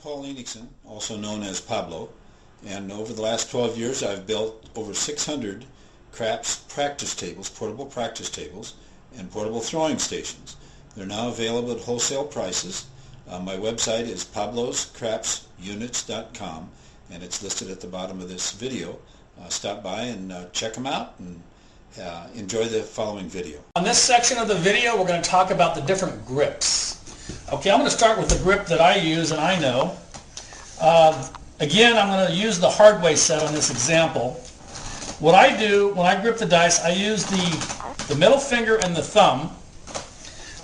Paul Enigson, also known as Pablo, and over the last 12 years I've built over 600 craps practice tables, portable practice tables, and portable throwing stations. They're now available at wholesale prices. My website is pabloscrapsunits.com, and it's listed at the bottom of this video. Stop by and check them out, and enjoy the following video. On this section of the video, we're going to talk about the different grips. Okay, I'm going to start with the grip that I use and I know. Again, I'm going to use the Hardway set on this example. What I do when I grip the dice, I use the middle finger and the thumb.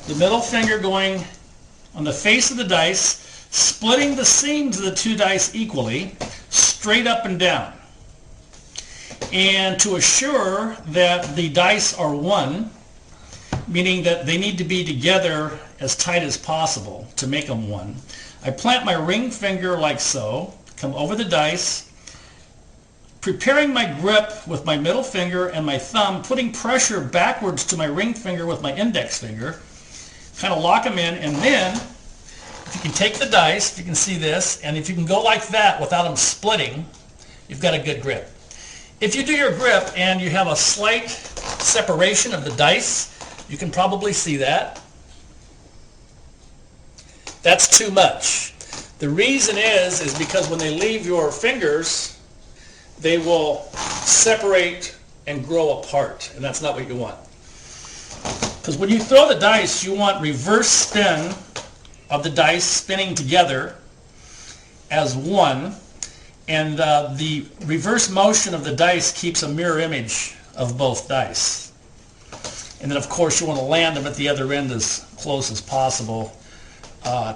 The middle finger going on the face of the dice, splitting the seams of the two dice equally, straight up and down. And to assure that the dice are one, meaning that they need to be together as tight as possible to make them one, I plant my ring finger like so, come over the dice, preparing my grip with my middle finger and my thumb, putting pressure backwards to my ring finger with my index finger, kind of lock them in, and then if you can take the dice, if you can see this, and if you can go like that without them splitting, you've got a good grip. If you do your grip and you have a slight separation of the dice, you can probably see that. That's too much. The reason is because when they leave your fingers, they will separate and grow apart, and that's not what you want. Because when you throw the dice, you want reverse spin of the dice spinning together as one, and the reverse motion of the dice keeps a mirror image of both dice. And then of course you want to land them at the other end as close as possible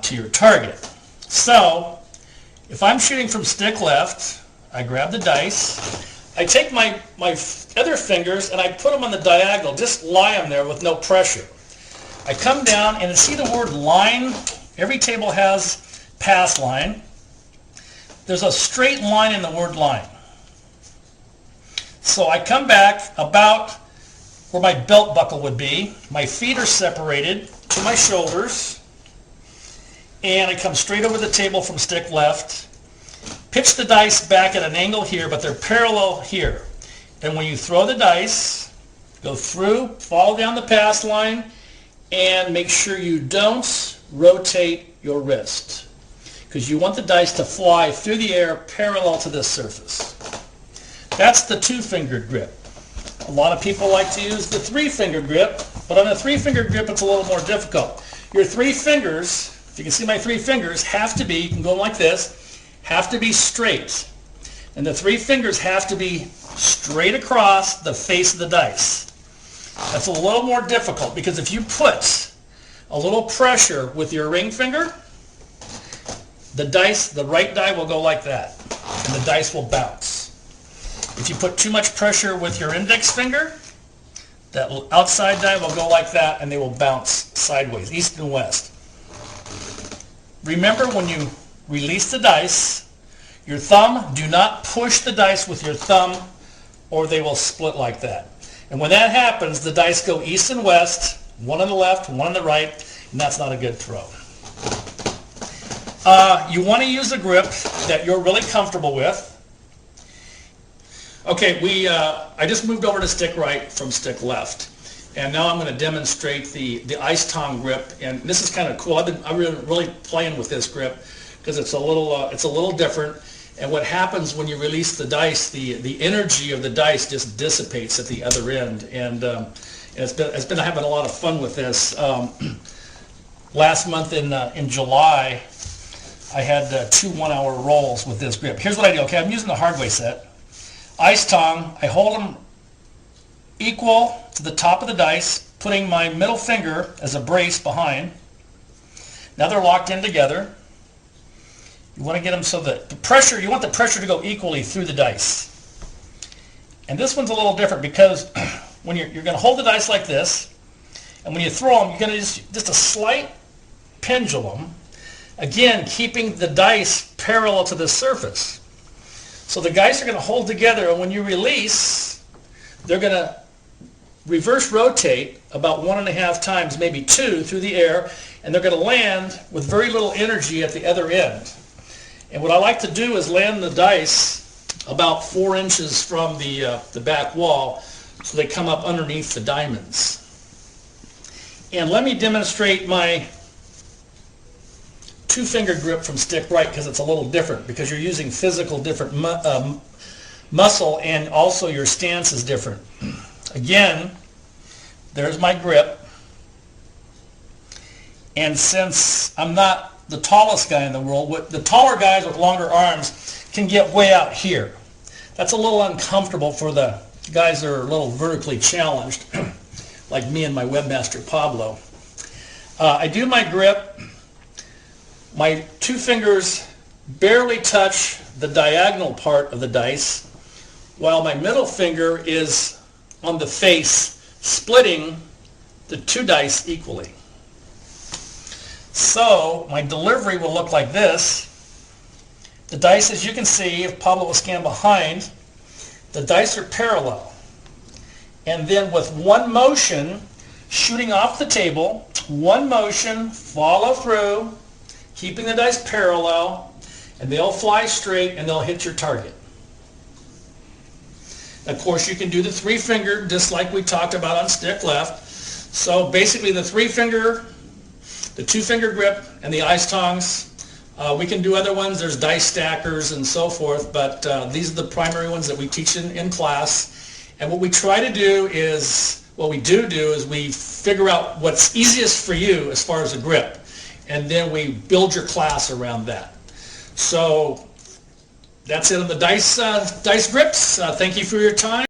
to your target. So if I'm shooting from stick left, I grab the dice, I take my other fingers and I put them on the diagonal, just lie them there with no pressure. I come down and see the word line. Every table has pass line. There's a straight line in the word line. So I come back about where my belt buckle would be. My feet are separated to my shoulders, and I come straight over the table from stick left. Pitch the dice back at an angle here, but they're parallel here. And when you throw the dice, go through, follow down the pass line, and make sure you don't rotate your wrist, because you want the dice to fly through the air parallel to this surface. That's the two-fingered grip. A lot of people like to use the three-fingered grip, but on a three-fingered grip it's a little more difficult. Your three fingers, if you can see my three fingers, have to be, you can go like this, have to be straight. And the three fingers have to be straight across the face of the dice. That's a little more difficult, because if you put a little pressure with your ring finger, the right die will go like that, and the dice will bounce. If you put too much pressure with your index finger, that outside die will go like that, and they will bounce sideways, east and west. Remember, when you release the dice, your thumb, do not push the dice with your thumb, or they will split like that. And when that happens, the dice go east and west, one on the left, one on the right, and that's not a good throw. You want to use a grip that you're really comfortable with. Okay, I just moved over to stick right from stick left, and now I'm going to demonstrate the ice tong grip. And this is kind of cool. I've been really playing with this grip because it's a little different. And what happens when you release the dice, the energy of the dice just dissipates at the other end. And it's been having a lot of fun with this. Last month in July, I had 2 one-hour rolls with this grip. Here's what I do. Okay, I'm using the Hardway set. Ice tong, I hold them equal to the top of the dice, putting my middle finger as a brace behind. Now they're locked in together. You want to get them so that you want the pressure to go equally through the dice. And this one's a little different, because when you're going to hold the dice like this, and when you throw them, you're going to just a slight pendulum, again keeping the dice parallel to the surface. So the dice are going to hold together, and when you release, they're going to reverse rotate about 1.5 times, maybe 2, through the air, and they're going to land with very little energy at the other end. And what I like to do is land the dice about 4 inches from the back wall so they come up underneath the diamonds. And let me demonstrate my 2-finger grip from Stick Right, because it's a little different, because you're using physical different muscle, and also your stance is different. Again, there's my grip. And since I'm not the tallest guy in the world, the taller guys with longer arms can get way out here. That's a little uncomfortable for the guys that are a little vertically challenged, like me and my webmaster Pablo. I do my grip. My 2 fingers barely touch the diagonal part of the dice, while my middle finger is on the face, splitting the 2 dice equally. So my delivery will look like this. The dice, as you can see, if Pablo will stand behind, the dice are parallel. And then with one motion, shooting off the table, one motion, follow through, keeping the dice parallel, and they'll fly straight and they'll hit your target. Of course, you can do the 3-finger just like we talked about on Stick Left. So basically the 3-finger, the 2-finger grip, and the ice tongs. We can do other ones. There's dice stackers and so forth, but these are the primary ones that we teach in class. And what we try to do is, what we do is we figure out what's easiest for you as far as a grip, and then we build your class around that. So that's it on the dice grips. Thank you for your time.